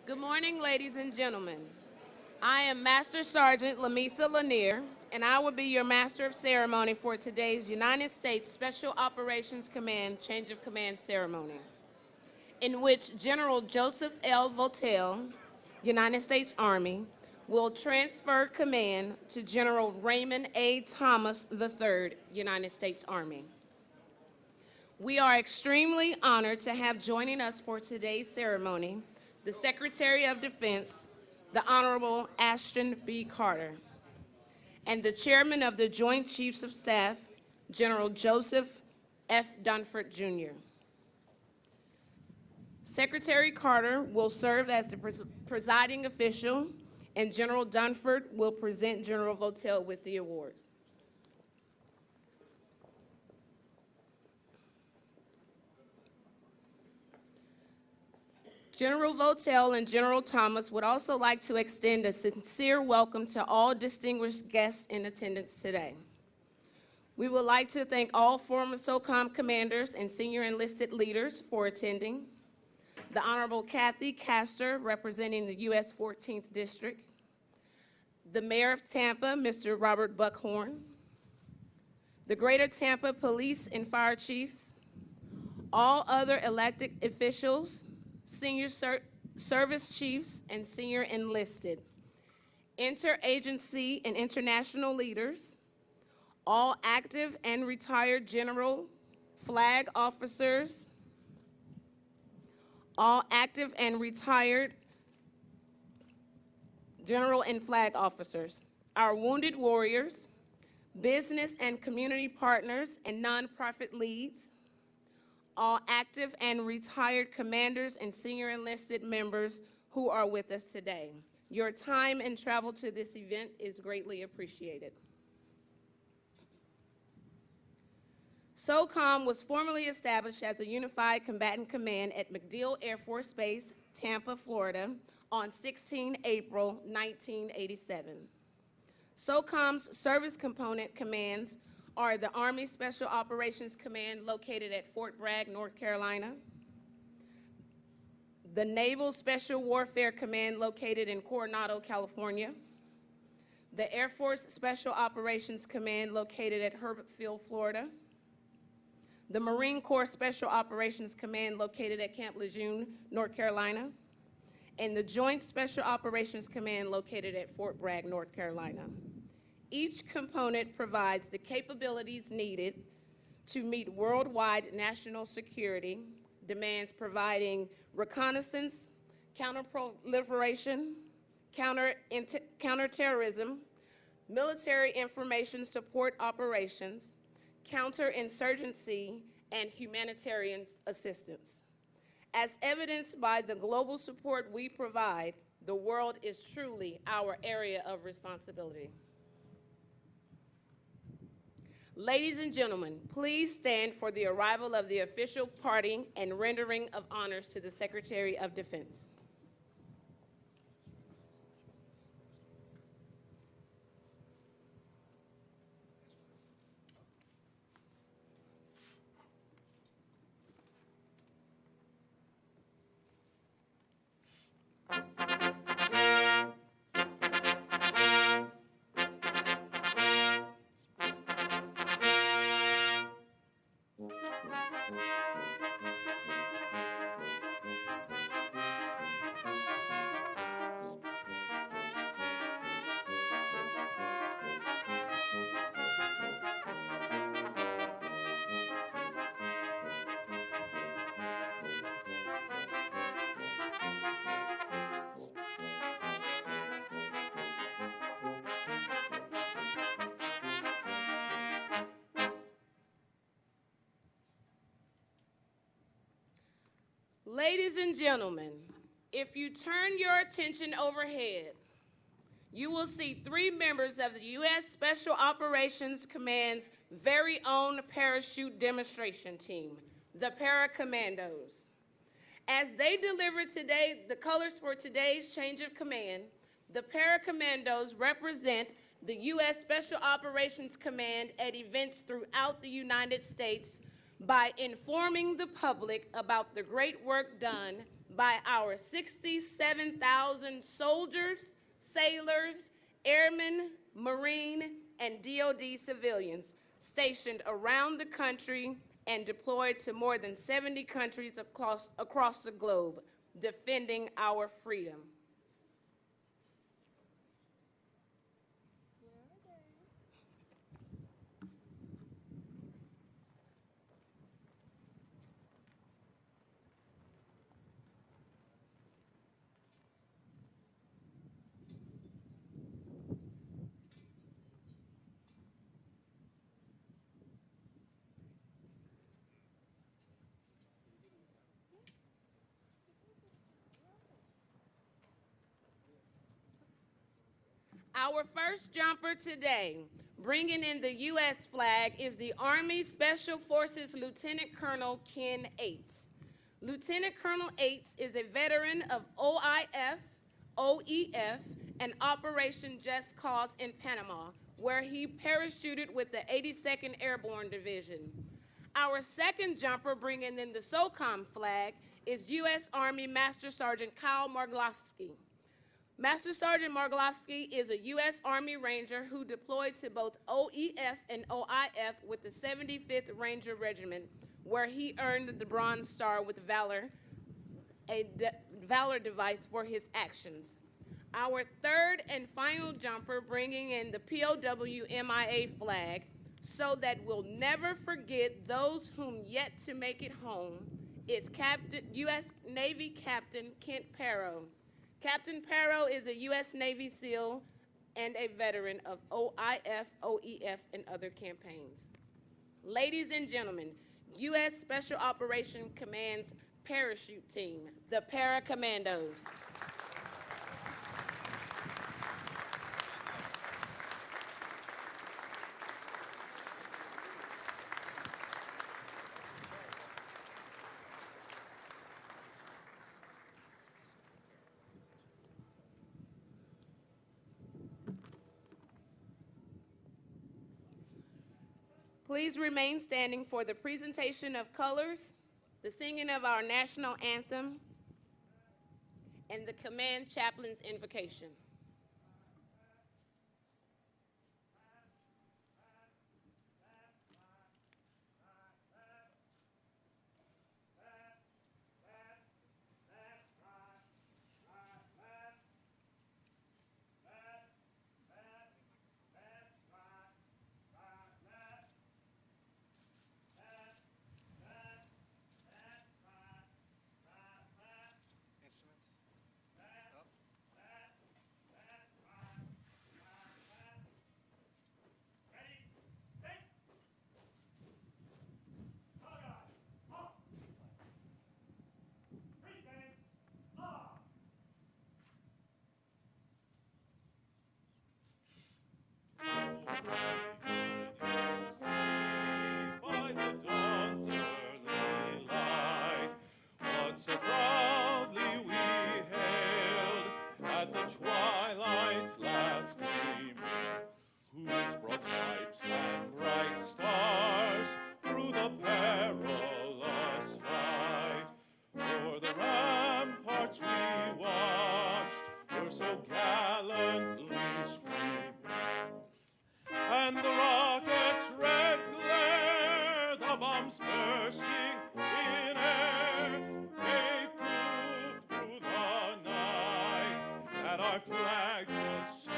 Good morning, ladies and gentlemen. I am Master Sergeant Lamisa Lanier, and I will be your Master of Ceremony for today's United States Special Operations Command Change of Command Ceremony, in which General Joseph L. Votel, United States Army, will transfer command to General Raymond A. Thomas III, United States Army. We are extremely honored to have joining us for today's ceremony the Secretary of Defense, the Honorable Ashton B. Carter, and the Chairman of the Joint Chiefs of Staff, General Joseph F. Dunford, Jr. Secretary Carter will serve as the presiding official, and General Dunford will present General Votel with the awards. General Votel and General Thomas would also like to extend a sincere welcome to all distinguished guests in attendance today. We would like to thank all former Socom commanders and senior enlisted leaders for attending. The Honorable Kathy Castor, representing the U.S. 14th District. The Mayor of Tampa, Mr. Robert Buckhorn. The Greater Tampa Police and Fire Chiefs. All other elected officials, senior service chiefs, and senior enlisted, interagency and international leaders, all active and retired general, flag officers, all active and retired general and flag officers, our wounded warriors, business and community partners and nonprofit leads, all active and retired commanders and senior enlisted members who are with us today. Your time and travel to this event is greatly appreciated. Socom was formally established as a unified combatant command at MacDill Air Force Base, Tampa, Florida, on 16 April 1987. Socom's service component commands are the Army Special Operations Command located at Fort Bragg, North Carolina, the Naval Special Warfare Command located in Coronado, California, the Air Force Special Operations Command located at Herbert Field, Florida, the Marine Corps Special Operations Command located at Camp Lejeune, North Carolina, and the Joint Special Operations Command located at Fort Bragg, North Carolina. Each component provides the capabilities needed to meet worldwide national security demands, providing reconnaissance, counterproliferation, counterterrorism, military information support operations, counterinsurgency, and humanitarian assistance. As evidenced by the global support we provide, the world is truly our area of responsibility. Ladies and gentlemen, please stand for the arrival of the official party and rendering of honors to the Secretary of Defense. Ladies and gentlemen, if you turn your attention overhead, you will see three members of the U.S. Special Operations Command's very own parachute demonstration team, the Paracommandos. As they deliver today the colors for today's change of command, the Paracommandos represent the U.S. Special Operations Command at events throughout the United States by informing the public about the great work done by our 67,000 soldiers, sailors, airmen, Marine, and DoD civilians stationed around the country and deployed to more than 70 countries across the globe, defending our freedom. Our first jumper today, bringing in the U.S. flag, is the Army Special Forces Lieutenant Colonel Ken Ates. Lieutenant Colonel Ates is a veteran of OIF, OEF, and Operation Just Cause in Panama, where he parachuted with the 82nd Airborne Division. Our second jumper, bringing in the Socom flag, is U.S. Army Master Sergeant Kyle Marglovsky. Master Sergeant Marglovsky is a U.S. Army Ranger who deployed to both OEF and OIF with the 75th Ranger Regiment, where he earned the Bronze Star with Valor, a Valor device for his actions. Our third and final jumper, bringing in the POW MIA flag, so that we'll never forget those whom yet to make it home, is U.S. Navy Captain Kent Parrow. Captain Parrow is a U.S. Navy SEAL and a veteran of OIF, OEF, and other campaigns. Ladies and gentlemen, U.S. Special Operations Command's parachute team, the Para Commandos. Please remain standing for the presentation of colors, the singing of our national anthem, and the command chaplain's invocation. So proudly we hailed at the twilight's last gleaming, whose broad stripes and bright stars through the perilous fight o'er the ramparts we watched were so gallantly streaming, and the rocket's red glare, the bombs bursting in air, gave proof through the night that our flag was still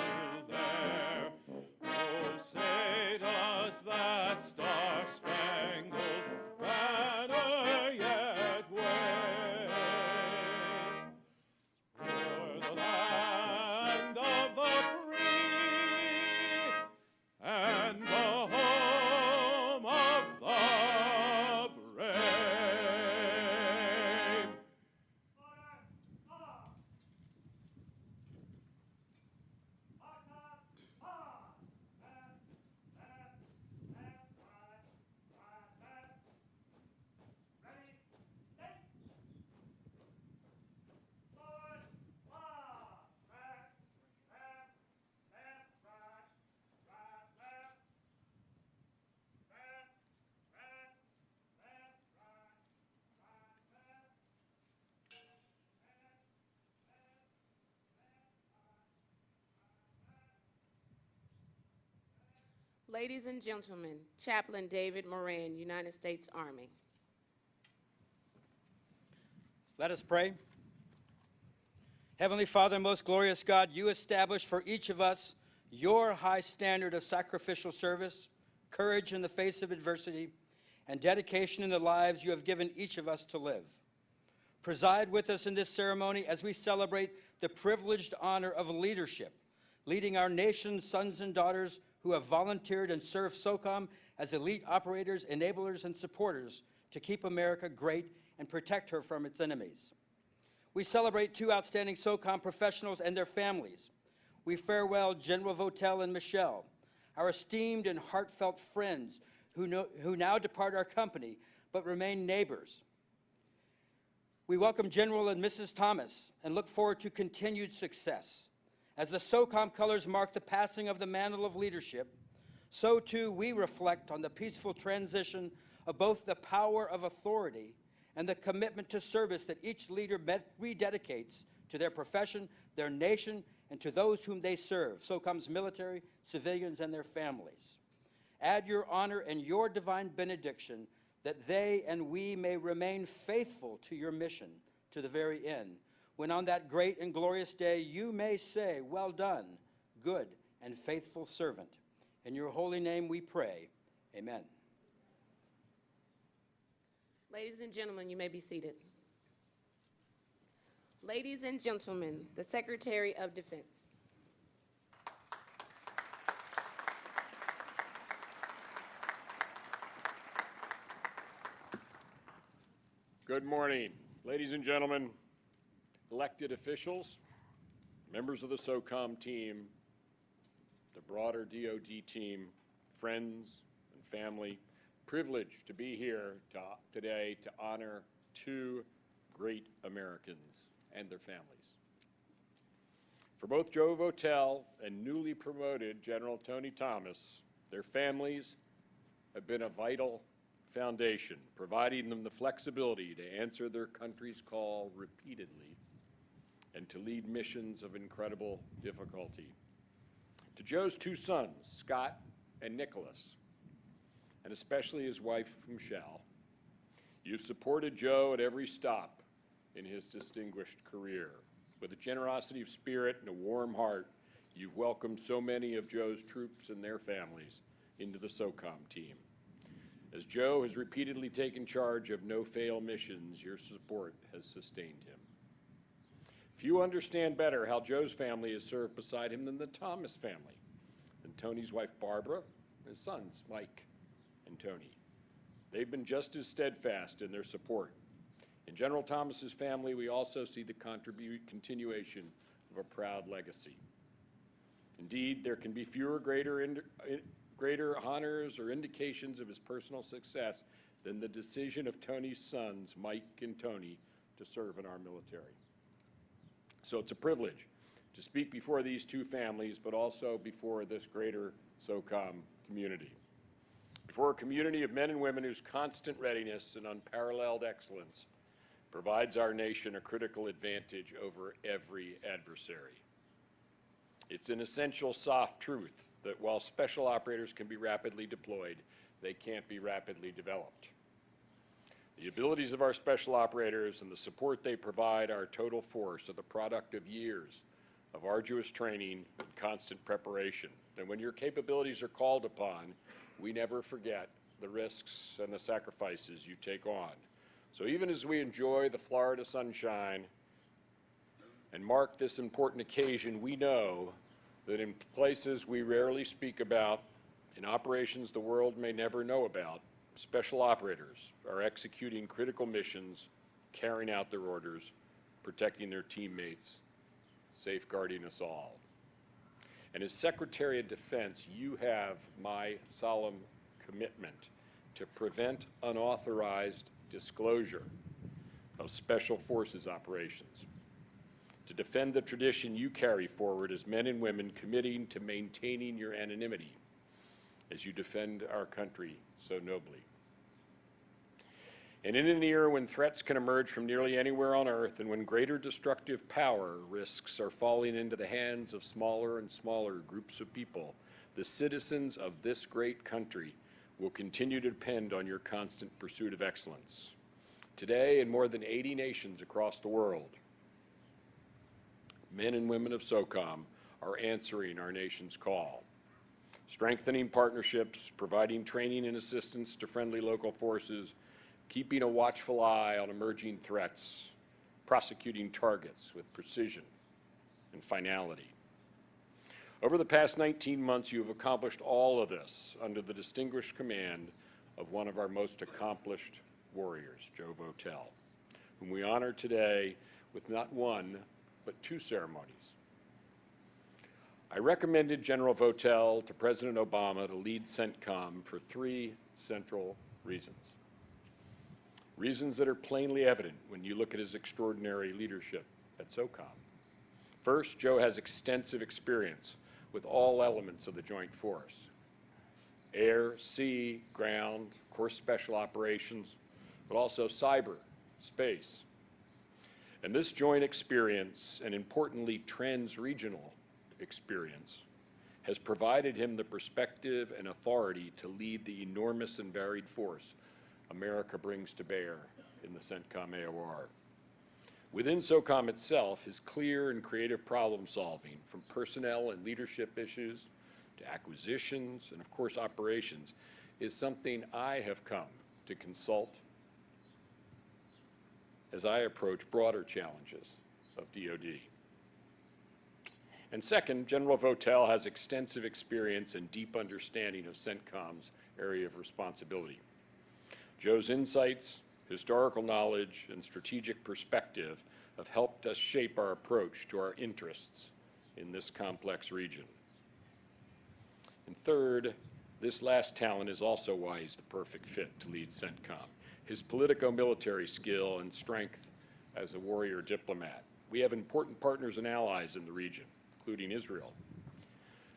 there. Oh, say does that star-spangled banner yet wave o'er the land of the free and the home of the brave? Ladies and gentlemen, Chaplain David Moran, United States Army. Let us pray. Heavenly Father, most glorious God, you establish for each of us your high standard of sacrificial service, courage in the face of adversity, and dedication in the lives you have given each of us to live. Preside with us in this ceremony as we celebrate the privileged honor of leadership, leading our nation's sons and daughters who have volunteered and served Socom as elite operators, enablers, and supporters to keep America great and protect her from its enemies. We celebrate two outstanding Socom professionals and their families. We farewell General Votel and Michelle, our esteemed and heartfelt friends who now depart our company but remain neighbors. We welcome General and Mrs. Thomas and look forward to continued success. As the Socom colors mark the passing of the mantle of leadership, so too we reflect on the peaceful transition of both the power of authority and the commitment to service that each leader rededicates to their profession, their nation, and to those whom they serve, Socom's military, civilians, and their families. Add your honor and your divine benediction that they and we may remain faithful to your mission to the very end, when on that great and glorious day you may say, "Well done, good and faithful servant." In your holy name we pray. Amen. Ladies and gentlemen, you may be seated. Ladies and gentlemen, the Secretary of Defense. Good morning, ladies and gentlemen, elected officials, members of the Socom team, the broader DoD team, friends and family. Privileged to be here today to honor two great Americans and their families. For both Joe Votel and newly promoted General Tony Thomas, their families have been a vital foundation, providing them the flexibility to answer their country's call repeatedly and to lead missions of incredible difficulty. To Joe's two sons, Scott and Nicholas, and especially his wife, Michelle, you've supported Joe at every stop in his distinguished career. With a generosity of spirit and a warm heart, you've welcomed so many of Joe's troops and their families into the Socom team. As Joe has repeatedly taken charge of no-fail missions, your support has sustained him. Few understand better how Joe's family has served beside him than the Thomas family, and Tony's wife, Barbara, and his sons, Mike and Tony. They've been just as steadfast in their support. In General Thomas's family, we also see the continuation of a proud legacy. Indeed, there can be fewer greater honors or indications of his personal success than the decision of Tony's sons, Mike and Tony, to serve in our military. So it's a privilege to speak before these two families, but also before this greater Socom community. Before a community of men and women whose constant readiness and unparalleled excellence provides our nation a critical advantage over every adversary. It's an essential soft truth that while special operators can be rapidly deployed, they can't be rapidly developed. The abilities of our special operators and the support they provide our total force are the product of years of arduous training and constant preparation. And when your capabilities are called upon, we never forget the risks and the sacrifices you take on. So even as we enjoy the Florida sunshine and mark this important occasion, we know that in places we rarely speak about, in operations the world may never know about, special operators are executing critical missions, carrying out their orders, protecting their teammates, safeguarding us all. And as Secretary of Defense, you have my solemn commitment to prevent unauthorized disclosure of Special Forces operations, to defend the tradition you carry forward as men and women committing to maintaining your anonymity as you defend our country so nobly. And in an era when threats can emerge from nearly anywhere on Earth and when greater destructive power risks are falling into the hands of smaller and smaller groups of people, the citizens of this great country will continue to depend on your constant pursuit of excellence. Today, in more than 80 nations across the world, men and women of Socom are answering our nation's call, strengthening partnerships, providing training and assistance to friendly local forces, keeping a watchful eye on emerging threats, prosecuting targets with precision and finality. Over the past 19 months, you have accomplished all of this under the distinguished command of one of our most accomplished warriors, Joe Votel, whom we honor today with not one, but two ceremonies. I recommended General Votel to President Obama to lead CENTCOM for three central reasons. Reasons that are plainly evident when you look at his extraordinary leadership at Socom. First, Joe has extensive experience with all elements of the joint force: air, sea, ground, of course special operations, but also cyber, space. And this joint experience, and importantly trans-regional experience, has provided him the perspective and authority to lead the enormous and varied force America brings to bear in the CENTCOM AOR. Within Socom itself, his clear and creative problem solving, from personnel and leadership issues to acquisitions and of course operations, is something I have come to consult as I approach broader challenges of DoD. And second, General Votel has extensive experience and deep understanding of CENTCOM's area of responsibility. Joe's insights, historical knowledge, and strategic perspective have helped us shape our approach to our interests in this complex region. And third, this last talent is also why he's the perfect fit to lead CENTCOM. His politico-military skill and strength as a warrior diplomat. We have important partners and allies in the region, including Israel.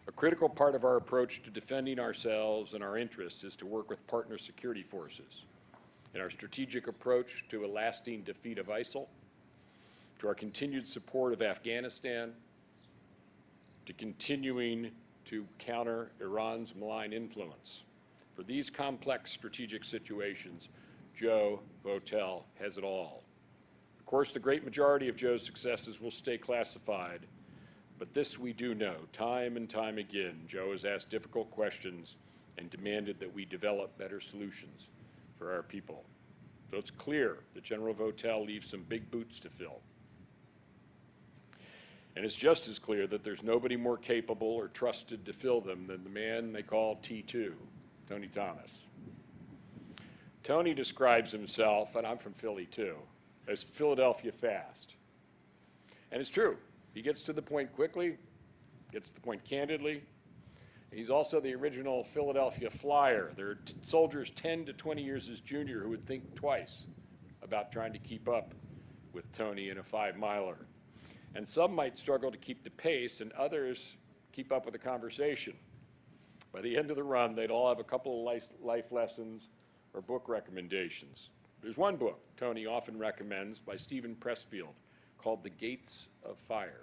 A critical part of our approach to defending ourselves and our interests is to work with partner security forces. In our strategic approach to a lasting defeat of ISIL, to our continued support of Afghanistan, to continuing to counter Iran's malign influence. For these complex strategic situations, Joe Votel has it all. Of course, the great majority of Joe's successes will stay classified, but this we do know. Time and time again, Joe has asked difficult questions and demanded that we develop better solutions for our people. So it's clear that General Votel leaves some big boots to fill. And it's just as clear that there's nobody more capable or trusted to fill them than the man they call T2, Tony Thomas. Tony describes himself, and I'm from Philly too, as Philadelphia fast. And it's true. He gets to the point quickly, gets to the point candidly. He's also the original Philadelphia flyer. There are soldiers 10 to 20 years his junior who would think twice about trying to keep up with Tony in a 5-miler. And some might struggle to keep the pace, and others keep up with the conversation. By the end of the run, they'd all have a couple of life lessons or book recommendations. There's one book Tony often recommends by Stephen Pressfield called The Gates of Fire.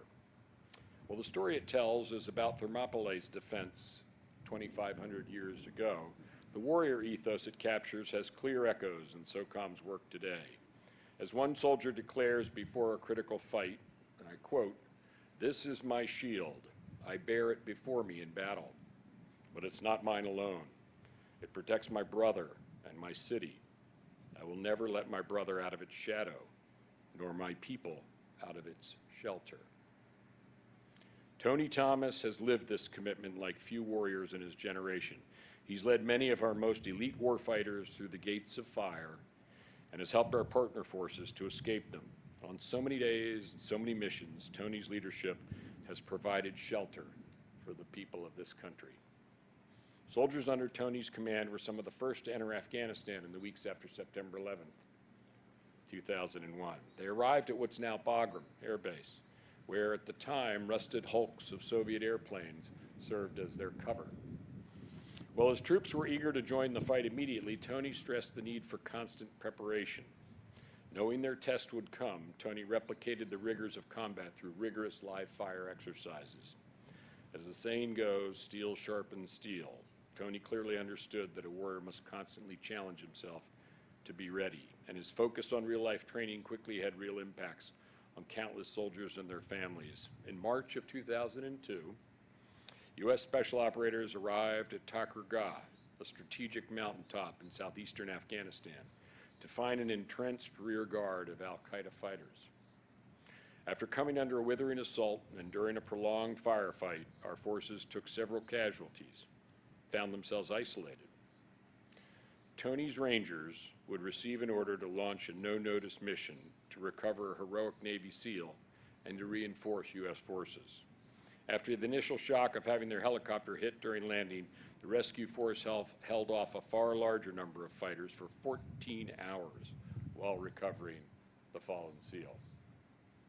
Well, the story it tells is about Thermopylae's defense 2,500 years ago. The warrior ethos it captures has clear echoes in Socom's work today. As one soldier declares before a critical fight, and I quote, "This is my shield. I bear it before me in battle. But it's not mine alone. It protects my brother and my city. I will never let my brother out of its shadow, nor my people out of its shelter." Tony Thomas has lived this commitment like few warriors in his generation. He's led many of our most elite warfighters through the gates of fire and has helped our partner forces to escape them. On so many days and so many missions, Tony's leadership has provided shelter for the people of this country. Soldiers under Tony's command were some of the first to enter Afghanistan in the weeks after September 11th, 2001. They arrived at what's now Bagram Air Base, where at the time rusted hulks of Soviet airplanes served as their cover. While his troops were eager to join the fight immediately, Tony stressed the need for constant preparation. Knowing their test would come, Tony replicated the rigors of combat through rigorous live fire exercises. As the saying goes, steel sharpens steel. Tony clearly understood that a warrior must constantly challenge himself to be ready, and his focus on real-life training quickly had real impacts on countless soldiers and their families. In March of 2002, U.S. Special Operators arrived at Takur Gah, a strategic mountaintop in southeastern Afghanistan, to find an entrenched rear guard of al-Qaeda fighters. After coming under a withering assault and during a prolonged firefight, our forces took several casualties, found themselves isolated. Tony's Rangers would receive an order to launch a no-notice mission to recover a heroic Navy SEAL and to reinforce U.S. forces. After the initial shock of having their helicopter hit during landing, the rescue force held off a far larger number of fighters for 14 hours while recovering the fallen SEAL.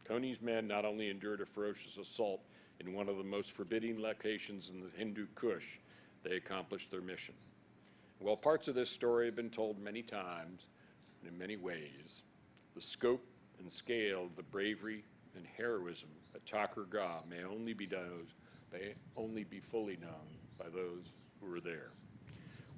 Tony's men not only endured a ferocious assault in one of the most forbidding locations in the Hindu Kush, they accomplished their mission. While parts of this story have been told many times and in many ways, the scope and scale of the bravery and heroism at Takur Gah may only be fully known by those who were there.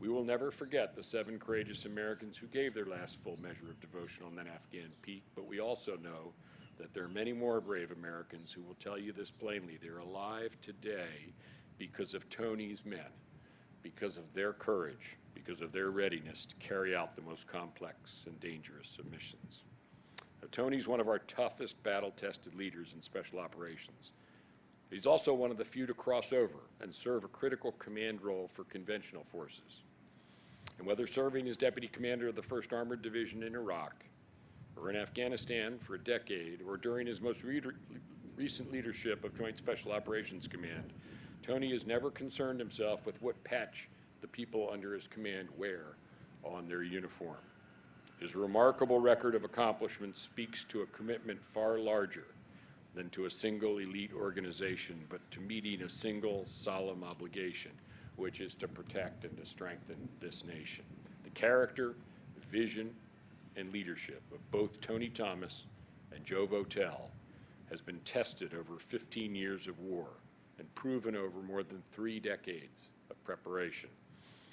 We will never forget the 7 courageous Americans who gave their last full measure of devotion on that Afghan peak, but we also know that there are many more brave Americans who will tell you this plainly. They're alive today because of Tony's men, because of their courage, because of their readiness to carry out the most complex and dangerous of missions. Now, Tony's one of our toughest battle-tested leaders in special operations. He's also one of the few to cross over and serve a critical command role for conventional forces. And whether serving as Deputy Commander of the 1st Armored Division in Iraq, or in Afghanistan for a decade, or during his most recent leadership of Joint Special Operations Command, Tony has never concerned himself with what patch the people under his command wear on their uniform. His remarkable record of accomplishment speaks to a commitment far larger than to a single elite organization, but to meeting a single solemn obligation, which is to protect and to strengthen this nation. The character, vision, and leadership of both Tony Thomas and Joe Votel has been tested over 15 years of war and proven over more than 3 decades of preparation.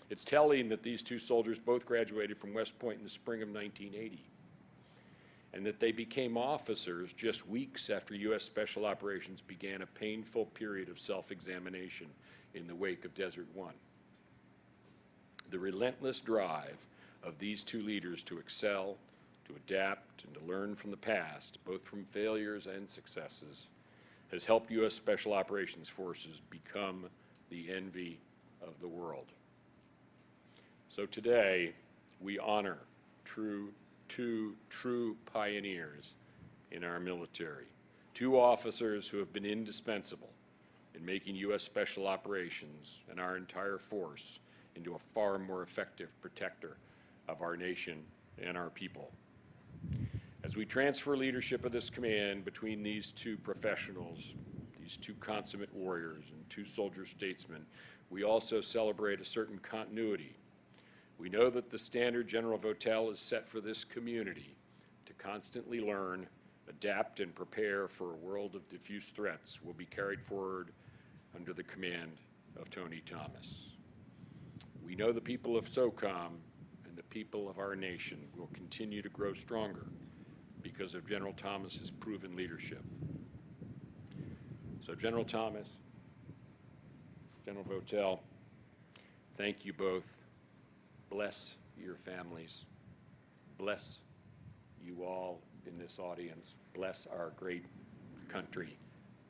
It's telling that these 2 soldiers both graduated from West Point in the spring of 1980, and that they became officers just weeks after U.S. Special Operations began a painful period of self-examination in the wake of Desert One. The relentless drive of these 2 leaders to excel, to adapt, and to learn from the past, both from failures and successes, has helped U.S. Special Operations Forces become the envy of the world. So today, we honor two true pioneers in our military, 2 officers who have been indispensable in making U.S. Special Operations and our entire force into a far more effective protector of our nation and our people. As we transfer leadership of this command between these 2 professionals, these 2 consummate warriors and 2 soldier statesmen, we also celebrate a certain continuity. We know that the standard General Votel is set for this community to constantly learn, adapt, and prepare for a world of diffuse threats will be carried forward under the command of Tony Thomas. We know the people of Socom and the people of our nation will continue to grow stronger because of General Thomas's proven leadership. So General Thomas, General Votel, thank you both. Bless your families. Bless you all in this audience. Bless our great country.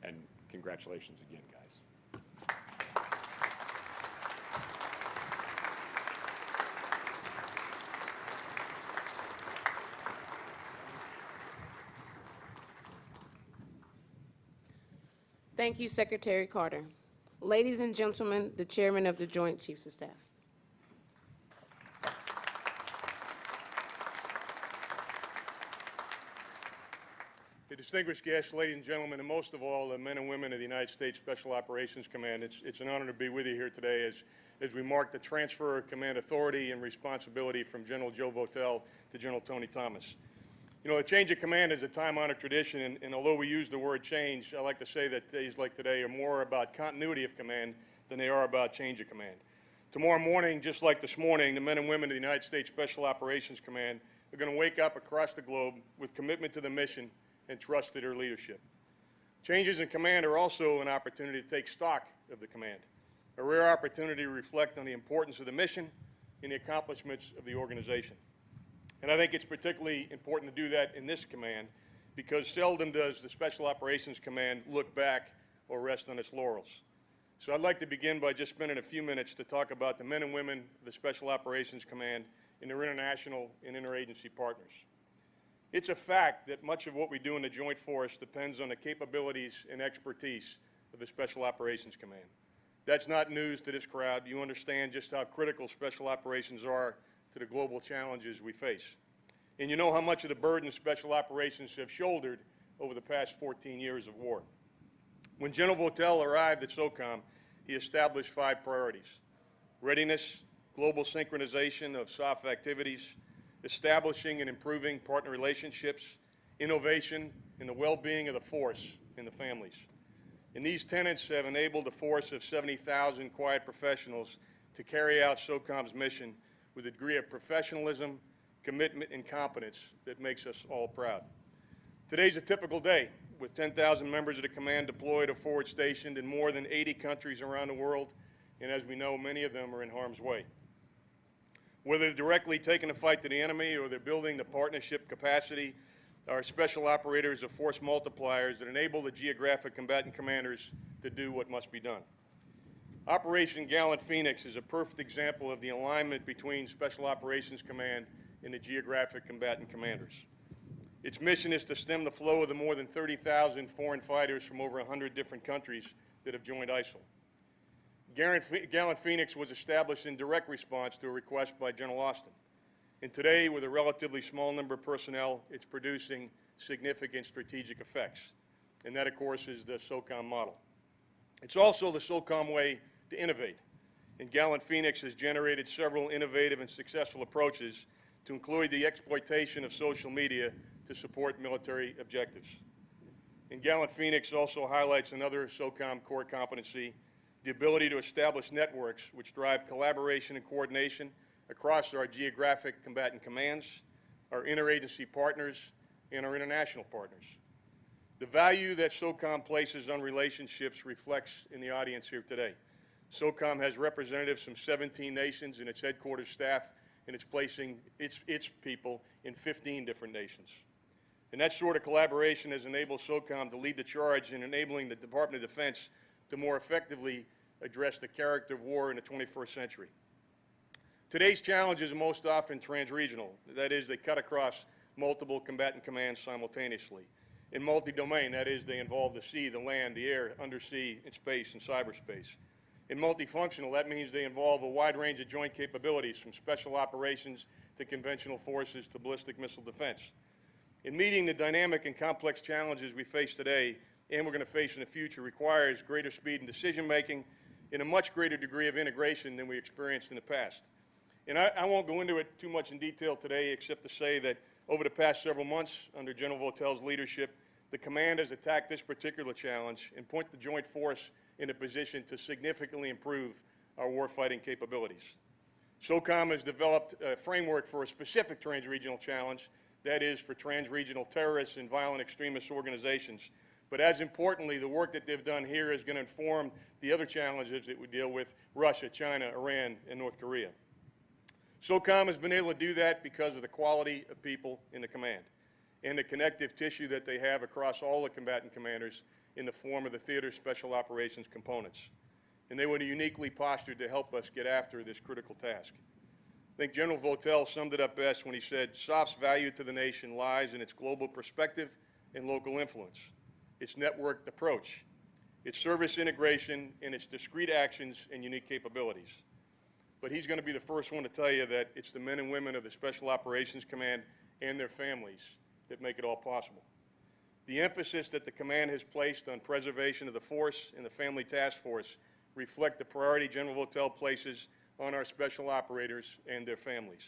And congratulations again, guys. Thank you, Secretary Carter. Ladies and gentlemen, the Chairman of the Joint Chiefs of Staff. The distinguished guests, ladies and gentlemen, and most of all, the men and women of the United States Special Operations Command, it's an honor to be with you here today as we mark the transfer of command authority and responsibility from General Joe Votel to General Tony Thomas. You know, a change of command is a time-honored tradition, and although we use the word change, I like to say that days like today are more about continuity of command than they are about change of command. Tomorrow morning, just like this morning, the men and women of the United States Special Operations Command are going to wake up across the globe with commitment to the mission and trust to their leadership. Changes in command are also an opportunity to take stock of the command, a rare opportunity to reflect on the importance of the mission and the accomplishments of the organization. And I think it's particularly important to do that in this command because seldom does the Special Operations Command look back or rest on its laurels. So I'd like to begin by just spending a few minutes to talk about the men and women of the Special Operations Command and their international and interagency partners. It's a fact that much of what we do in the Joint Force depends on the capabilities and expertise of the Special Operations Command. That's not news to this crowd. You understand just how critical special operations are to the global challenges we face. And you know how much of the burden special operations have shouldered over the past 14 years of war. When General Votel arrived at Socom, he established 5 priorities: readiness, global synchronization of SOF activities, establishing and improving partner relationships, innovation, and the well-being of the force and the families. And these tenets have enabled a force of 70,000 quiet professionals to carry out SOCOM's mission with a degree of professionalism, commitment, and competence that makes us all proud. Today's a typical day, with 10,000 members of the command deployed or forward stationed in more than 80 countries around the world, and as we know, many of them are in harm's way. Whether they're directly taking the fight to the enemy or they're building the partnership capacity, our special operators are force multipliers that enable the geographic combatant commanders to do what must be done. Operation Gallant Phoenix is a perfect example of the alignment between Special Operations Command and the geographic combatant commanders. Its mission is to stem the flow of the more than 30,000 foreign fighters from over 100 different countries that have joined ISIL. Gallant Phoenix was established in direct response to a request by General Austin. And today, with a relatively small number of personnel, it's producing significant strategic effects. And that, of course, is the Socom model. It's also the Socom way to innovate. And Gallant Phoenix has generated several innovative and successful approaches to include the exploitation of social media to support military objectives. And Gallant Phoenix also highlights another Socom core competency, the ability to establish networks which drive collaboration and coordination across our geographic combatant commands, our interagency partners, and our international partners. The value that Socom places on relationships reflects in the audience here today. Socom has representatives from 17 nations in its headquarters staff, and it's placing its people in 15 different nations. And that sort of collaboration has enabled Socom to lead the charge in enabling the Department of Defense to more effectively address the character of war in the 21st century. Today's challenges are most often transregional. That is, they cut across multiple combatant commands simultaneously. In multi-domain, that is, they involve the sea, the land, the air, undersea, and space, and cyberspace. In multifunctional, that means they involve a wide range of joint capabilities, from special operations to conventional forces to ballistic missile defense. In meeting the dynamic and complex challenges we face today, and we're going to face in the future, requires greater speed in decision-making and a much greater degree of integration than we experienced in the past. And I won't go into it too much in detail today, except to say that over the past several months, under General Votel's leadership, the command has attacked this particular challenge and put the Joint Force in a position to significantly improve our warfighting capabilities. Socom has developed a framework for a specific transregional challenge, that is, for transregional terrorists and violent extremist organizations. But as importantly, the work that they've done here is going to inform the other challenges that we deal with: Russia, China, Iran, and North Korea. Socom has been able to do that because of the quality of people in the command and the connective tissue that they have across all the combatant commanders in the form of the theater special operations components. And they were uniquely postured to help us get after this critical task. I think General Votel summed it up best when he said, SOF's value to the nation lies in its global perspective and local influence, its networked approach, its service integration, and its discrete actions and unique capabilities. But he's going to be the first one to tell you that it's the men and women of the Special Operations Command and their families that make it all possible. The emphasis that the command has placed on preservation of the force and the Family Task Force reflect the priority General Votel places on our special operators and their families.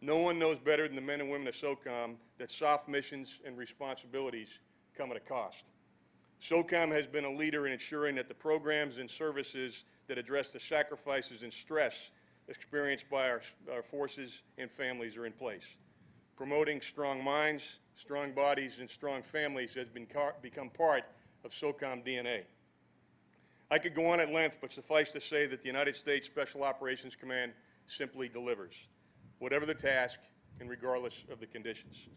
No one knows better than the men and women of Socom that soft missions and responsibilities come at a cost. Socom has been a leader in ensuring that the programs and services that address the sacrifices and stress experienced by our forces and families are in place. Promoting strong minds, strong bodies, and strong families has become part of Socom DNA. I could go on at length, but suffice to say that the United States Special Operations Command simply delivers, whatever the task and regardless of the conditions.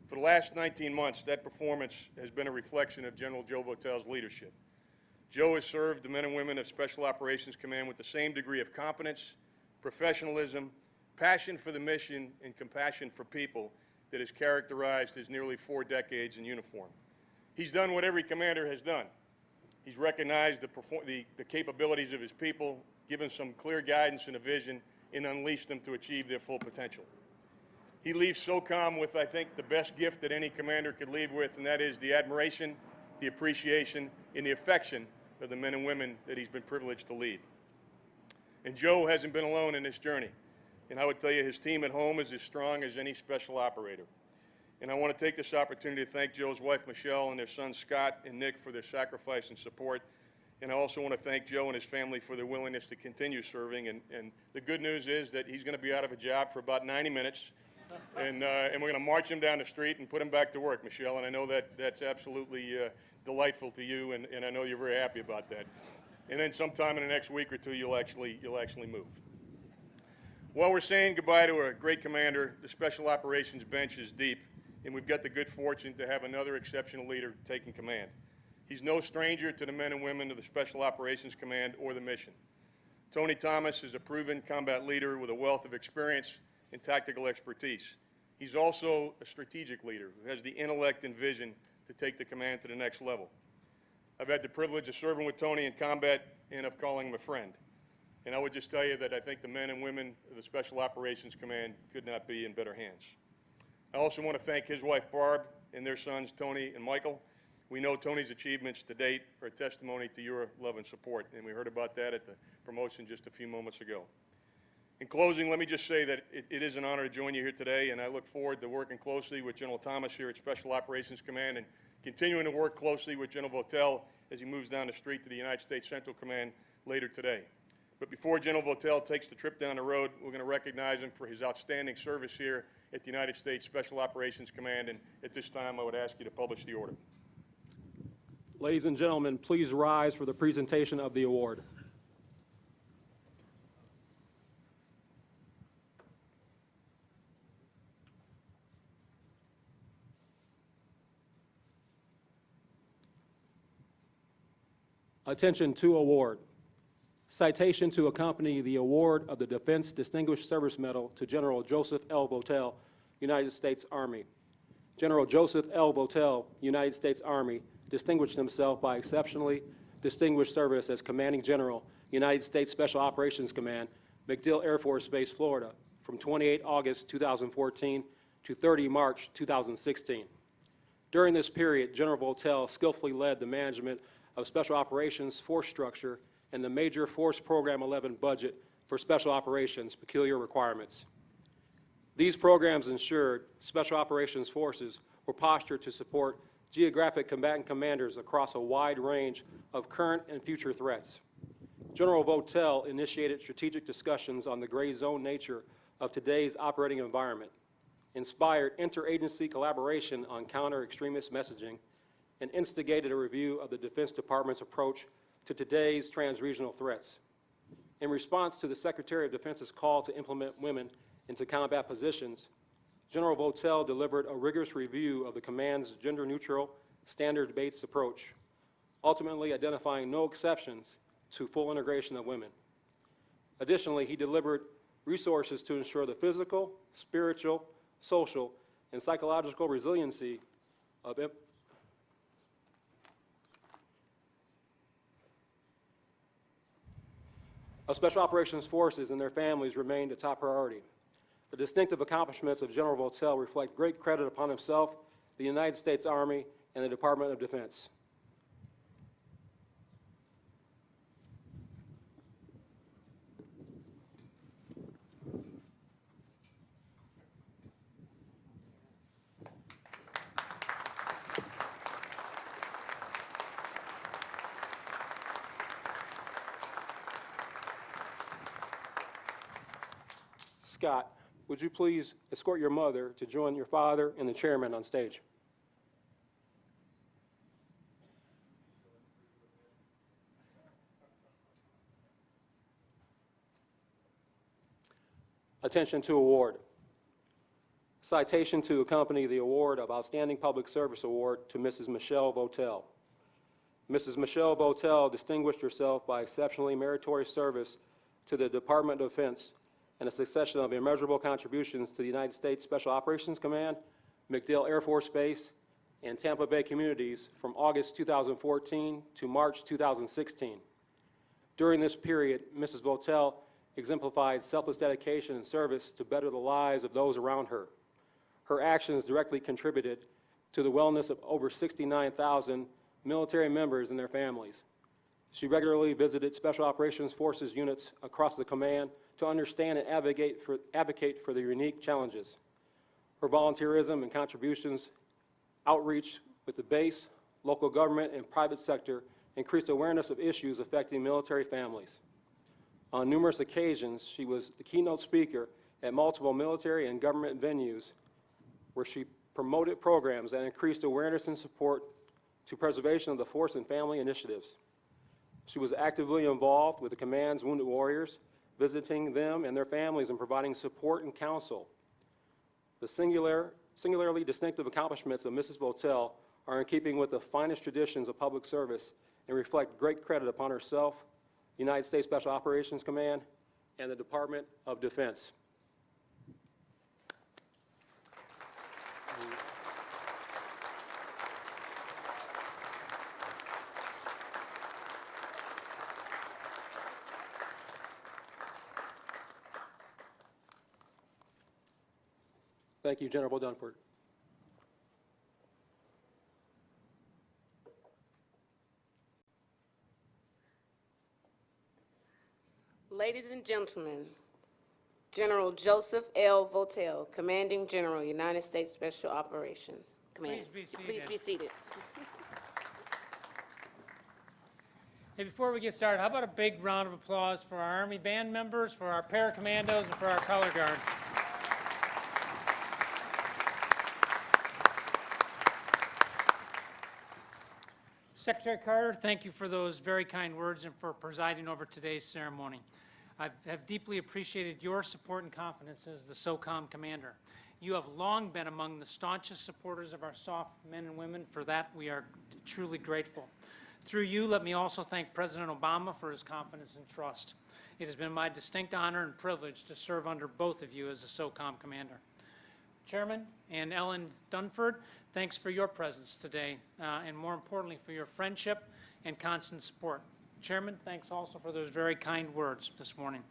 For the last 19 months, that performance has been a reflection of General Joe Votel's leadership. Joe has served the men and women of Special Operations Command with the same degree of competence, professionalism, passion for the mission, and compassion for people that has characterized his nearly 4 decades in uniform. He's done what every commander has done. He's recognized the capabilities of his people, given some clear guidance and a vision, and unleashed them to achieve their full potential. He leaves Socom with, I think, the best gift that any commander could leave with, and that is the admiration, the appreciation, and the affection of the men and women that he's been privileged to lead. And Joe hasn't been alone in this journey. And I would tell you his team at home is as strong as any special operator. And I want to take this opportunity to thank Joe's wife, Michelle, and their sons, Scott and Nick, for their sacrifice and support. And I also want to thank Joe and his family for their willingness to continue serving. And the good news is that he's going to be out of a job for about 90 minutes. And we're going to march him down the street and put him back to work, Michelle. And I know that that's absolutely delightful to you, and I know you're very happy about that. And then sometime in the next week or two, you'll actually move. While we're saying goodbye to a great commander, the Special Operations bench is deep, and we've got the good fortune to have another exceptional leader taking command. He's no stranger to the men and women of the Special Operations Command or the mission. Tony Thomas is a proven combat leader with a wealth of experience and tactical expertise. He's also a strategic leader who has the intellect and vision to take the command to the next level. I've had the privilege of serving with Tony in combat and of calling him a friend. And I would just tell you that I think the men and women of the Special Operations Command could not be in better hands. I also want to thank his wife, Barb, and their sons, Tony and Michael. We know Tony's achievements to date are a testimony to your love and support, and we heard about that at the promotion just a few moments ago. In closing, let me just say that it is an honor to join you here today, and I look forward to working closely with General Thomas here at Special Operations Command and continuing to work closely with General Votel as he moves down the street to the United States Central Command later today. But before General Votel takes the trip down the road, we're going to recognize him for his outstanding service here at the United States Special Operations Command, and at this time I would ask you to publish the order. Ladies and gentlemen, please rise for the presentation of the award. Attention to award. Citation to accompany the award of the Defense Distinguished Service Medal to General Joseph L. Votel, United States Army. General Joseph L. Votel, United States Army, distinguished himself by exceptionally distinguished service as Commanding General, United States Special Operations Command, MacDill Air Force Base, Florida, from 28 August 2014 to 30 March 2016. During this period, General Votel skillfully led the management of Special Operations force structure and the Major Force Program 11 budget for Special Operations peculiar requirements. These programs ensured Special Operations forces were postured to support geographic combatant commanders across a wide range of current and future threats. General Votel initiated strategic discussions on the gray zone nature of today's operating environment, inspired interagency collaboration on counter-extremist messaging, and instigated a review of the Defense Department's approach to today's trans-regional threats. In response to the Secretary of Defense's call to implement women into combat positions, General Votel delivered a rigorous review of the command's gender-neutral, standard-based approach, ultimately identifying no exceptions to full integration of women. Additionally, he delivered resources to ensure the physical, spiritual, social, and psychological resiliency of Special Operations forces and their families remained a top priority. The distinctive accomplishments of General Votel reflect great credit upon himself, the United States Army, and the Department of Defense. Scott, would you please escort your mother to join your father and the chairman on stage? Attention to award. Citation to accompany the award of Outstanding Public Service Award to Mrs. Michelle Votel. Mrs. Michelle Votel distinguished herself by exceptionally meritorious service to the Department of Defense and a succession of immeasurable contributions to the United States Special Operations Command, MacDill Air Force Base, and Tampa Bay communities from August 2014 to March 2016. During this period, Mrs. Votel exemplified selfless dedication and service to better the lives of those around her. Her actions directly contributed to the wellness of over 69,000 military members and their families. She regularly visited Special Operations Forces units across the command to understand and advocate for their unique challenges. Her volunteerism and contributions, outreach with the base, local government, and private sector increased awareness of issues affecting military families. On numerous occasions, she was the keynote speaker at multiple military and government venues where she promoted programs that increased awareness and support to preservation of the force and family initiatives. She was actively involved with the command's wounded warriors, visiting them and their families and providing support and counsel. The singularly distinctive accomplishments of Mrs. Votel are in keeping with the finest traditions of public service and reflect great credit upon herself, the United States Special Operations Command, and the Department of Defense. Thank you, General Dunford. Ladies and gentlemen, General Joseph L. Votel, Commanding General, United States Special Operations Command. Please be seated. Please be seated. Hey, before we get started, how about a big round of applause for our Army band members, for our paracommandos, and for our color guard? Secretary Carter, thank you for those very kind words and for presiding over today's ceremony. I have deeply appreciated your support and confidence as the Socom commander. You have long been among the staunchest supporters of our soft men and women. For that, we are truly grateful. Through you, let me also thank President Obama for his confidence and trust. It has been my distinct honor and privilege to serve under both of you as the Socom commander. Chairman and Ellen Dunford, thanks for your presence today, and more importantly, for your friendship and constant support. Chairman, thanks also for those very kind words this morning.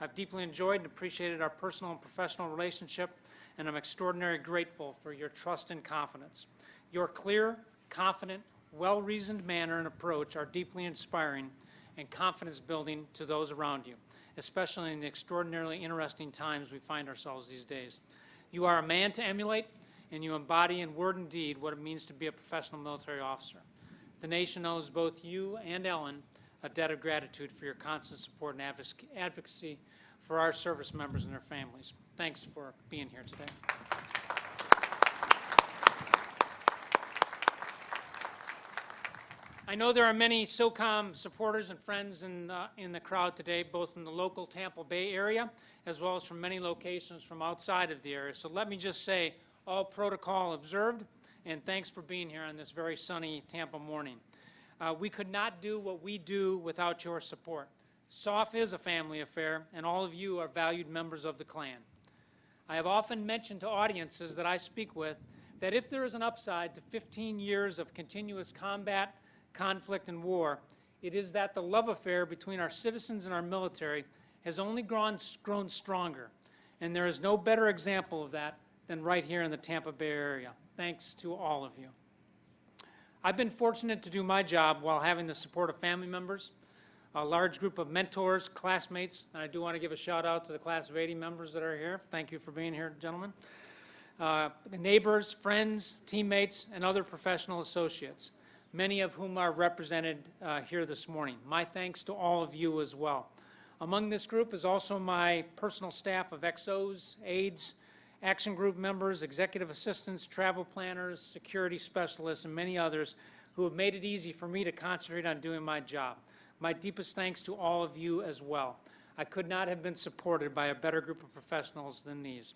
I've deeply enjoyed and appreciated our personal and professional relationship, and I'm extraordinarily grateful for your trust and confidence. Your clear, confident, well-reasoned manner and approach are deeply inspiring and confidence-building to those around you, especially in the extraordinarily interesting times we find ourselves these days. You are a man to emulate, and you embody in word and deed what it means to be a professional military officer. The nation owes both you and Ellen a debt of gratitude for your constant support and advocacy for our service members and their families. Thanks for being here today. I know there are many Socom supporters and friends in the crowd today, both in the local Tampa Bay area, as well as from many locations from outside of the area. So let me just say, all protocol observed, and thanks for being here on this very sunny Tampa morning. We could not do what we do without your support. SOF is a family affair, and all of you are valued members of the clan. I have often mentioned to audiences that I speak with that if there is an upside to 15 years of continuous combat, conflict, and war, it is that the love affair between our citizens and our military has only grown stronger, and there is no better example of that than right here in the Tampa Bay area. Thanks to all of you. I've been fortunate to do my job while having the support of family members, a large group of mentors, classmates, and I do want to give a shout out to the class of 80 members that are here. Thank you for being here, gentlemen. Neighbors, friends, teammates, and other professional associates, many of whom are represented here this morning. My thanks to all of you as well. Among this group is also my personal staff of XOs, aides, action group members, executive assistants, travel planners, security specialists, and many others who have made it easy for me to concentrate on doing my job. My deepest thanks to all of you as well. I could not have been supported by a better group of professionals than these.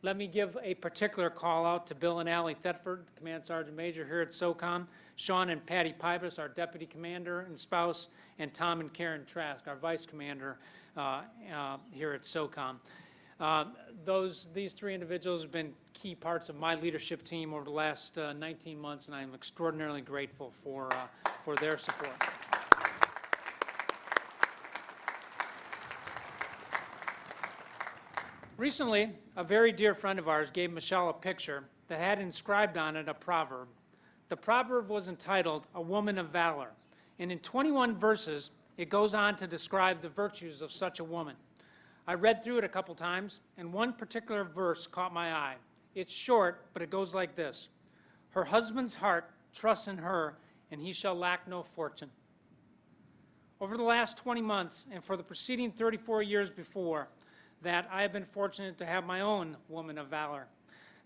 Let me give a particular call out to Bill and Allie Thetford, Command Sergeant Major here at Socom, Sean and Patty Pybus, our Deputy Commander and spouse, and Tom and Karen Trask, our Vice Commander here at Socom. These three individuals have been key parts of my leadership team over the last 19 months, and I am extraordinarily grateful for their support. Recently, a very dear friend of ours gave Michelle a picture that had inscribed on it a proverb. The proverb was entitled, "A Woman of Valor," and in 21 verses, it goes on to describe the virtues of such a woman. I read through it a couple times, and one particular verse caught my eye. It's short, but it goes like this: "Her husband's heart trusts in her, and he shall lack no fortune." Over the last 20 months, and for the preceding 34 years before that, I have been fortunate to have my own woman of valor.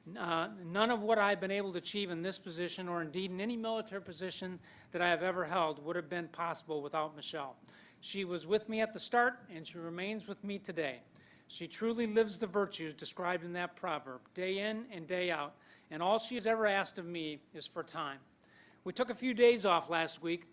None of what I've been able to achieve in this position, or indeed in any military position that I have ever held, would have been possible without Michelle. She was with me at the start, and she remains with me today. She truly lives the virtues described in that proverb, day in and day out, and all she has ever asked of me is for time. We took a few days off last week,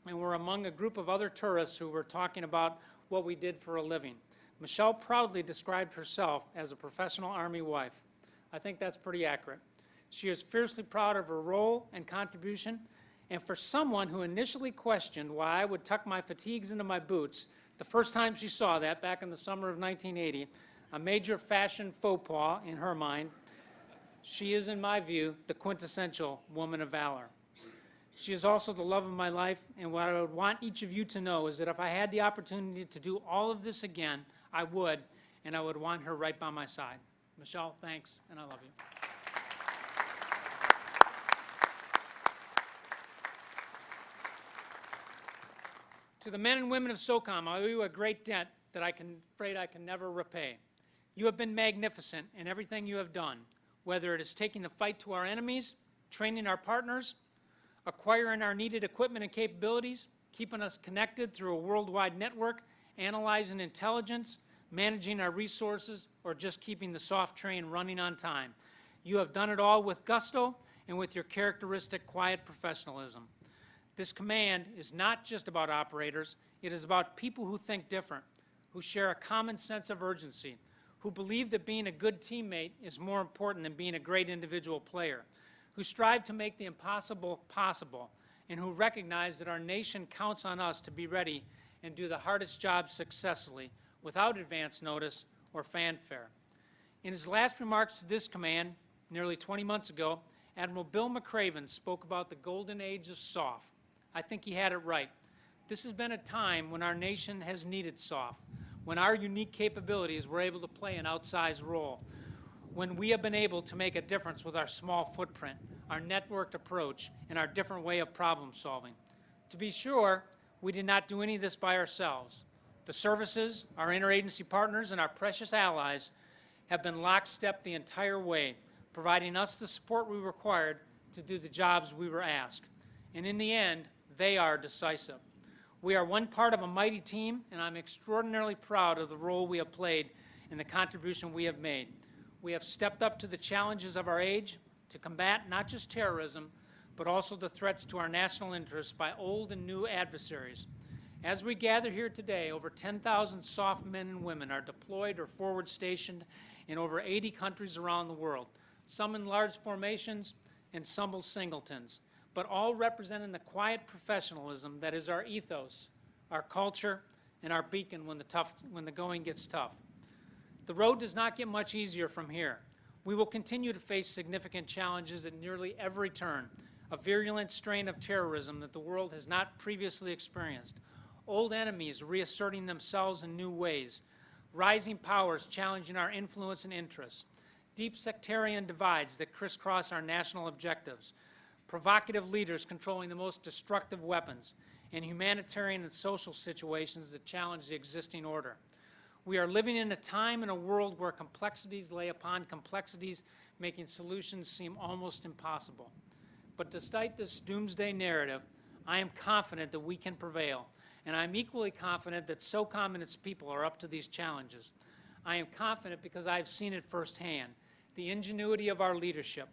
and were among a group of other tourists who were talking about what we did for a living. Michelle proudly described herself as a professional Army wife. I think that's pretty accurate. She is fiercely proud of her role and contribution, and for someone who initially questioned why I would tuck my fatigues into my boots, the first time she saw that back in the summer of 1980, a major fashion faux pas in her mind, she is, in my view, the quintessential woman of valor. She is also the love of my life, and what I would want each of you to know is that if I had the opportunity to do all of this again, I would, and I would want her right by my side. Michelle, thanks, and I love you. To the men and women of Socom, I owe you a great debt that I'm afraid I can never repay. You have been magnificent in everything you have done, whether it is taking the fight to our enemies, training our partners, acquiring our needed equipment and capabilities, keeping us connected through a worldwide network, analyzing intelligence, managing our resources, or just keeping the soft train running on time. You have done it all with gusto and with your characteristic quiet professionalism. This command is not just about operators, it is about people who think different, who share a common sense of urgency, who believe that being a good teammate is more important than being a great individual player, who strive to make the impossible possible, and who recognize that our nation counts on us to be ready and do the hardest job successfully without advance notice or fanfare. In his last remarks to this command, nearly 20 months ago, Admiral Bill McRaven spoke about the golden age of SOF. I think he had it right. This has been a time when our nation has needed SOF, when our unique capabilities were able to play an outsized role, when we have been able to make a difference with our small footprint, our networked approach, and our different way of problem solving. To be sure, we did not do any of this by ourselves. The services, our interagency partners, and our precious allies have been lockstep the entire way, providing us the support we required to do the jobs we were asked. And in the end, they are decisive. We are one part of a mighty team, and I'm extraordinarily proud of the role we have played and the contribution we have made. We have stepped up to the challenges of our age to combat not just terrorism, but also the threats to our national interests by old and new adversaries. As we gather here today, over 10,000 SOF men and women are deployed or forward stationed in over 80 countries around the world, some in large formations and some as singletons, but all representing the quiet professionalism that is our ethos, our culture, and our beacon when the going gets tough. The road does not get much easier from here. We will continue to face significant challenges at nearly every turn, a virulent strain of terrorism that the world has not previously experienced, old enemies reasserting themselves in new ways, rising powers challenging our influence and interests, deep sectarian divides that crisscross our national objectives, provocative leaders controlling the most destructive weapons, and humanitarian and social situations that challenge the existing order. We are living in a time and a world where complexities lay upon complexities, making solutions seem almost impossible. But despite this doomsday narrative, I am confident that we can prevail, and I'm equally confident that Socom and its people are up to these challenges. I am confident because I've seen it firsthand, the ingenuity of our leadership,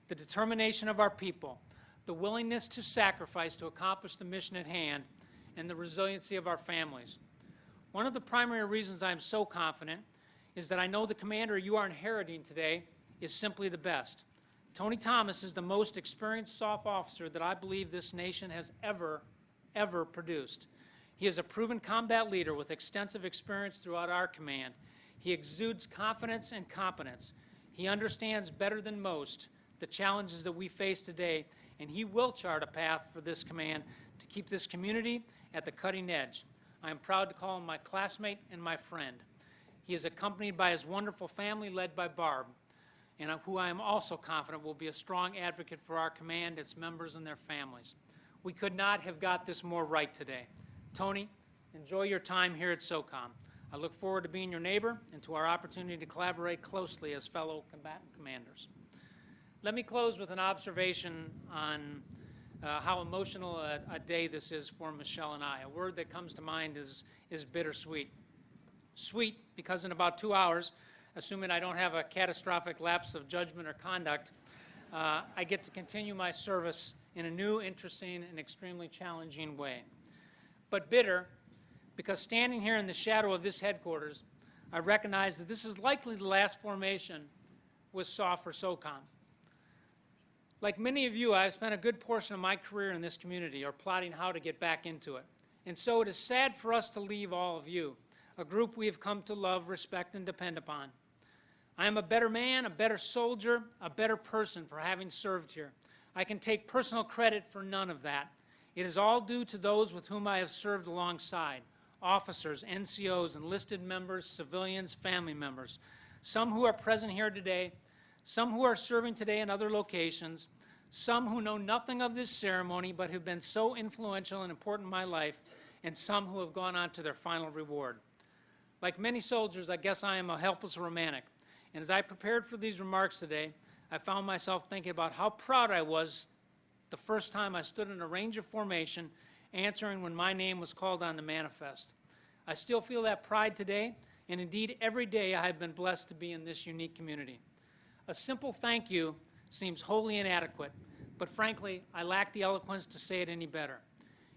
the determination of our people, the willingness to sacrifice to accomplish the mission at hand, and the resiliency of our families. One of the primary reasons I'm so confident is that I know the commander you are inheriting today is simply the best. Tony Thomas is the most experienced SOF officer that I believe this nation has ever produced. He is a proven combat leader with extensive experience throughout our command. He exudes confidence and competence. He understands better than most the challenges that we face today, and he will chart a path for this command to keep this community at the cutting edge. I am proud to call him my classmate and my friend. He is accompanied by his wonderful family led by Barb, and who I am also confident will be a strong advocate for our command, its members, and their families. We could not have got this more right today. Tony, enjoy your time here at Socom. I look forward to being your neighbor and to our opportunity to collaborate closely as fellow combatant commanders. Let me close with an observation on how emotional a day this is for Michelle and I. A word that comes to mind is bittersweet. Sweet because in about 2 hours, assuming I don't have a catastrophic lapse of judgment or conduct, I get to continue my service in a new, interesting, and extremely challenging way. But bitter because standing here in the shadow of this headquarters, I recognize that this is likely the last formation with SOF or Socom. Like many of you, I've spent a good portion of my career in this community or plotting how to get back into it. And so it is sad for us to leave all of you, a group we have come to love, respect, and depend upon. I am a better man, a better soldier, a better person for having served here. I can take personal credit for none of that. It is all due to those with whom I have served alongside, officers, NCOs, enlisted members, civilians, family members, some who are present here today, some who are serving today in other locations, some who know nothing of this ceremony but have been so influential and important in my life, and some who have gone on to their final reward. Like many soldiers, I guess I am a helpless romantic, and as I prepared for these remarks today, I found myself thinking about how proud I was the first time I stood in a range of formation answering when my name was called on the manifest. I still feel that pride today, and indeed every day I have been blessed to be in this unique community. A simple thank you seems wholly inadequate, but frankly, I lack the eloquence to say it any better.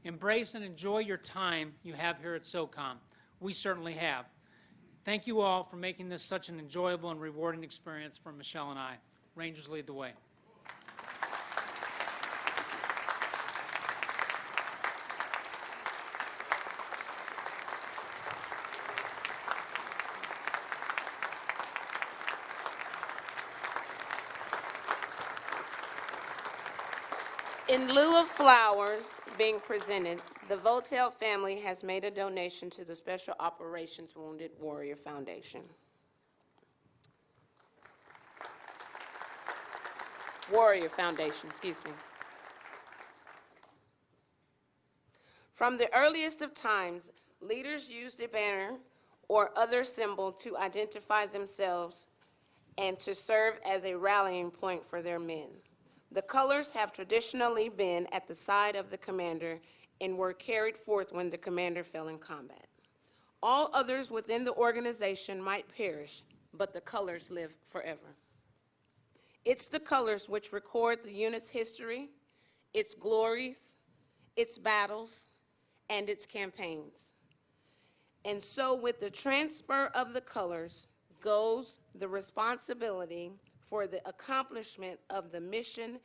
Embrace and enjoy your time you have here at Socom. We certainly have. Thank you all for making this such an enjoyable and rewarding experience for Michelle and I. Rangers lead the way. In lieu of flowers being presented, the Votel family has made a donation to the Special Operations Wounded Warrior Foundation. Warrior Foundation, excuse me. From the earliest of times, leaders used a banner or other symbol to identify themselves and to serve as a rallying point for their men. The colors have traditionally been at the side of the commander and were carried forth when the commander fell in combat. All others within the organization might perish, but the colors live forever. It's the colors which record the unit's history, its glories, its battles, and its campaigns. And so with the transfer of the colors goes the responsibility for the accomplishment of the mission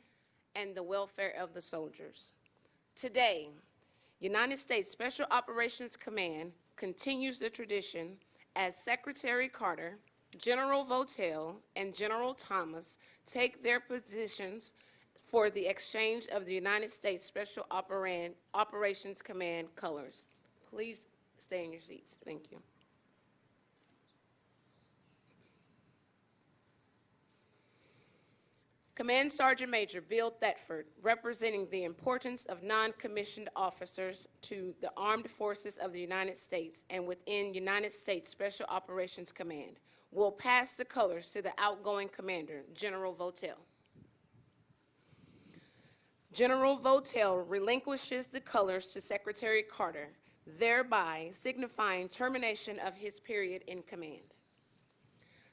and the welfare of the soldiers. Today, United States Special Operations Command continues the tradition as Secretary Carter, General Votel, and General Thomas take their positions for the exchange of the United States Special Operations Command colors. Please stay in your seats. Thank you. Command Sergeant Major Bill Thetford, representing the importance of non-commissioned officers to the Armed Forces of the United States and within United States Special Operations Command, will pass the colors to the outgoing commander, General Votel. General Votel relinquishes the colors to Secretary Carter, thereby signifying termination of his period in command.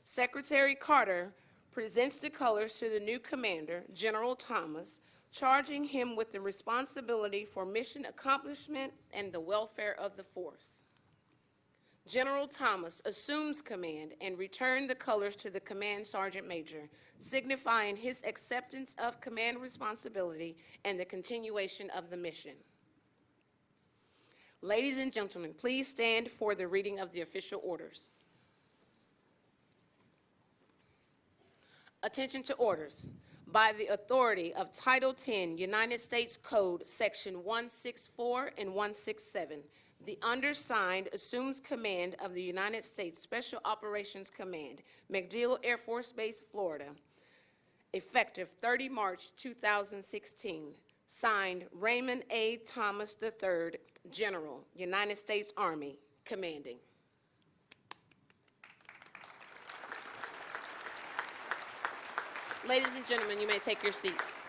Secretary Carter presents the colors to the new commander, General Thomas, charging him with the responsibility for mission accomplishment and the welfare of the force. General Thomas assumes command and returned the colors to the Command Sergeant Major, signifying his acceptance of command responsibility and the continuation of the mission. Ladies and gentlemen, please stand for the reading of the official orders. Attention to orders. By the authority of Title 10, United States Code, Section 164 and 167, the undersigned assumes command of the United States Special Operations Command, MacDill Air Force Base, Florida, effective 30 March 2016. Signed, Raymond A. Thomas III, General, United States Army, commanding. Ladies and gentlemen, you may take your seats.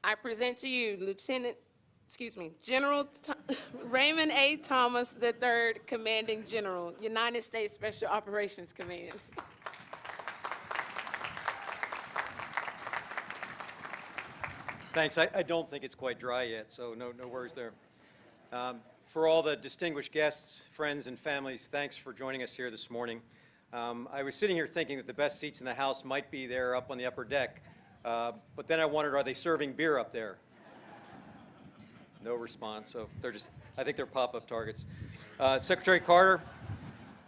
I present to you General Raymond A. Thomas III, Commanding General, United States Special Operations Command. Thanks. I don't think it's quite dry yet, so no worries there. For all the distinguished guests, friends, and families, thanks for joining us here this morning. I was sitting here thinking that the best seats in the house might be there up on the upper deck, but then I wondered, are they serving beer up there? No response, so I think they're pop-up targets. Secretary Carter,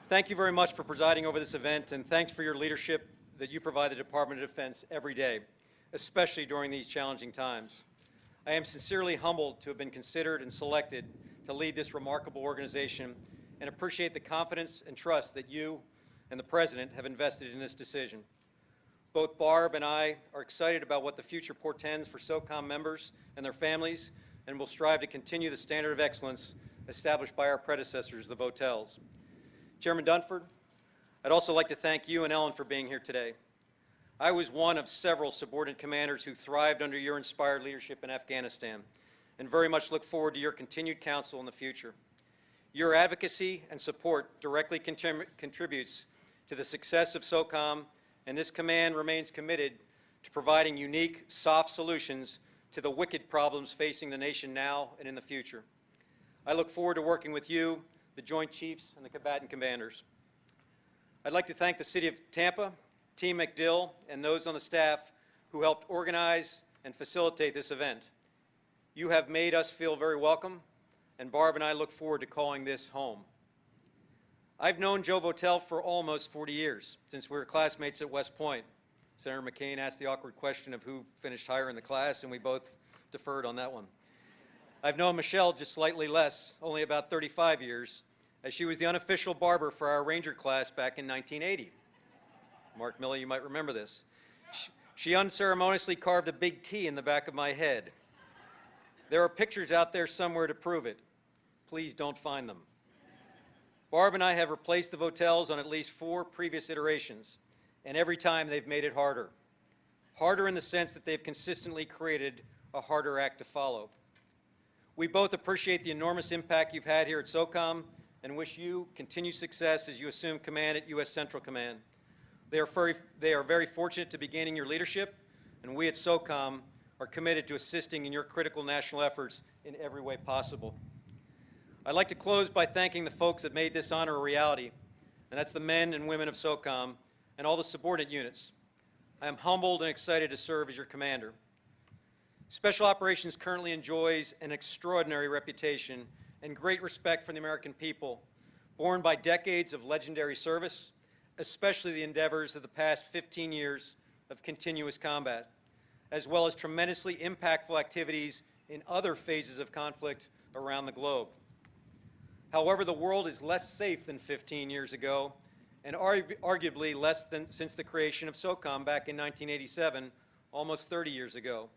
thank you very much for presiding over this event, and thanks for your leadership that you provide the Department of Defense every day, especially during these challenging times. I am sincerely humbled to have been considered and selected to lead this remarkable organization and appreciate the confidence and trust that you and the President have invested in this decision. Both Barb and I are excited about what the future portends for Socom members and their families, and will strive to continue the standard of excellence established by our predecessors, the Votels. Chairman Dunford, I'd also like to thank you and Ellen for being here today. I was one of several subordinate commanders who thrived under your inspired leadership in Afghanistan, and very much look forward to your continued counsel in the future. Your advocacy and support directly contributes to the success of Socom, and this command remains committed to providing unique, soft solutions to the wicked problems facing the nation now and in the future. I look forward to working with you, the Joint Chiefs, and the combatant commanders. I'd like to thank the City of Tampa, Team MacDill, and those on the staff who helped organize and facilitate this event. You have made us feel very welcome, and Barb and I look forward to calling this home. I've known Joe Votel for almost 40 years, since we were classmates at West Point. Senator McCain asked the awkward question of who finished higher in the class, and we both deferred on that one. I've known Michelle just slightly less, only about 35 years, as she was the unofficial barber for our Ranger class back in 1980. Mark Miller, you might remember this. She unceremoniously carved a big T in the back of my head. There are pictures out there somewhere to prove it. Please don't find them. Barb and I have replaced the Votels on at least 4 previous iterations, and every time they've made it harder. Harder in the sense that they've consistently created a harder act to follow. We both appreciate the enormous impact you've had here at Socom and wish you continued success as you assume command at U.S. Central Command. They are very fortunate to be gaining your leadership, and we at Socom are committed to assisting in your critical national efforts in every way possible. I'd like to close by thanking the folks that made this honor a reality, and that's the men and women of Socom and all the subordinate units. I am humbled and excited to serve as your commander. Special Operations currently enjoys an extraordinary reputation and great respect from the American people, borne by decades of legendary service, especially the endeavors of the past 15 years of continuous combat, as well as tremendously impactful activities in other phases of conflict around the globe. However, the world is less safe than 15 years ago, and arguably less than since the creation of Socom back in 1987, almost 30 years ago.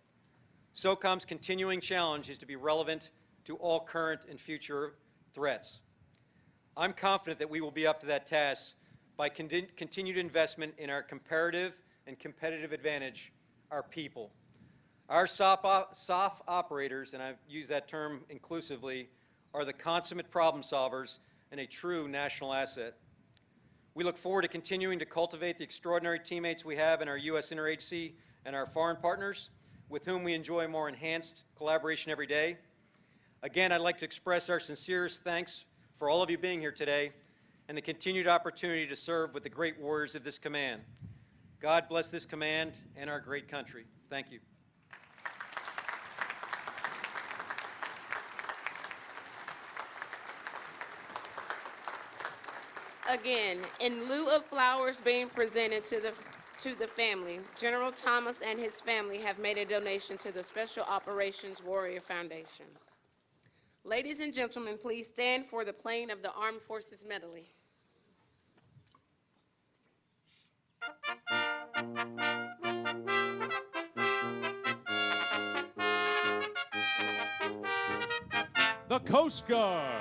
Socom's continuing challenge is to be relevant to all current and future threats. I'm confident that we will be up to that task by continued investment in our comparative and competitive advantage, our people. Our SOF operators, and I use that term inclusively, are the consummate problem solvers and a true national asset. We look forward to continuing to cultivate the extraordinary teammates we have in our U.S. interagency and our foreign partners, with whom we enjoy more enhanced collaboration every day. Again, I'd like to express our sincerest thanks for all of you being here today and the continued opportunity to serve with the great warriors of this command. God bless this command and our great country. Thank you. Again, in lieu of flowers being presented to the family, General Thomas and his family have made a donation to the Special Operations Warrior Foundation. Ladies and gentlemen, please stand for the playing of the Armed Forces Medley. The Coast Guard.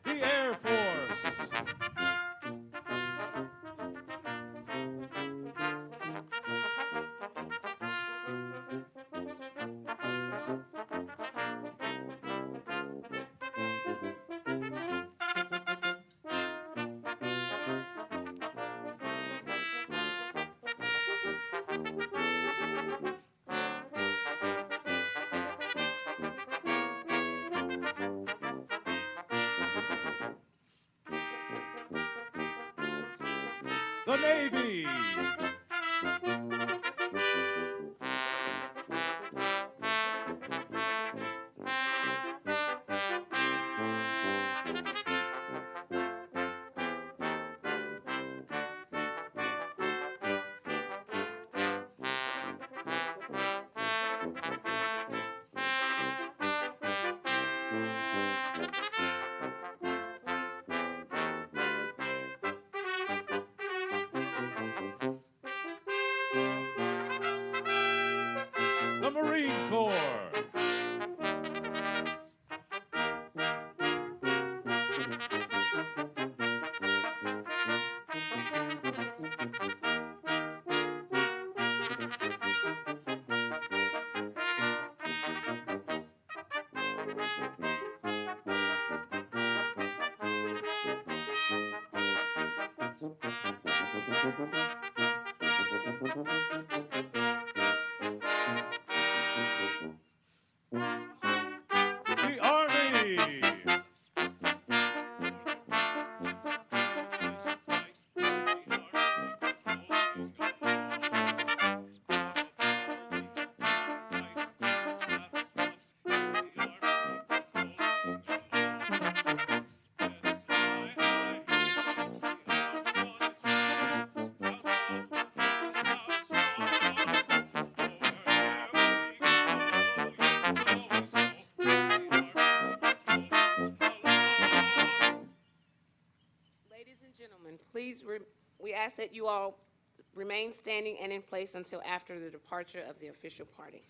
The Air Force. The Navy. The Marine Corps. The Army. Ladies and gentlemen, please, we ask that you all remain standing and in place until after the departure of the official party.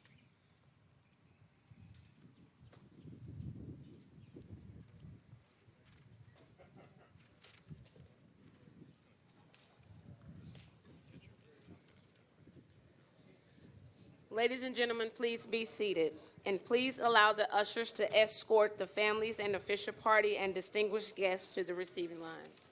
Ladies and gentlemen, please be seated. And please allow the ushers to escort the families and official party and distinguished guests to the receiving lines.